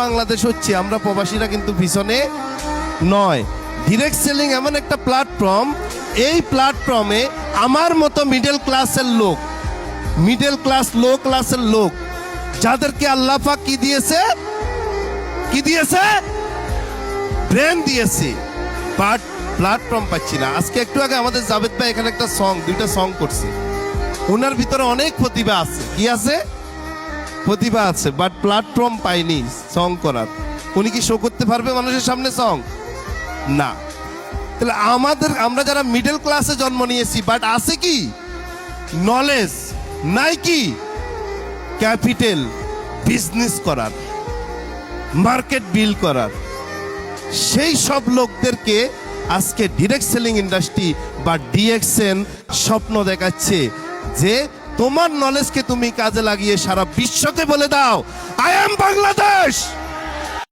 বাংলাদেশ হচ্ছে, আমরা প্রবাসীরা কিন্তু পিছনে নয়। ডিরেক্ট সেলিং এমন একটা প্ল্যাটফর্ম, এই প্ল্যাটফর্মে আমার মতো মিডল ক্লাসের লোক, মিডল ক্লাস লো ক্লাসের লোক, যাদেরকে আল্লাহ পাক কি দিয়েছে, কি দিয়েছে, ব্রেন দিয়েছে, বাট প্ল্যাটফর্ম পাচ্ছি না। আজকে একটু আগে আমাদের জাভেদ ভাই এখানে একটা দুইটা সং করছে, ওনার ভিতরে অনেক প্রতিভা আছে। কি আছে? প্রতিভা আছে, বাট প্ল্যাটফর্ম পাইনি সং করার। উনি কি শো করতে পারবে মানুষের সামনে সং? না। তাহলে আমরা যারা মিডল ক্লাসে জন্ম নিয়েছি, বাট আছে কি নলেজ, নাই কি ক্যাপিটাল, বিজনেস করার, মার্কেট বিল্ড করার, সেই সব লোকদেরকে আজকে ডিরেক্ট সেলিং ইন্ডাস্ট্রি বা ডিএক্সএন স্বপ্ন দেখাচ্ছে যে তোমার নলেজকে তুমি কাজে লাগিয়ে সারা বিশ্বকে বলে দাও, আই এম বাংলাদেশ।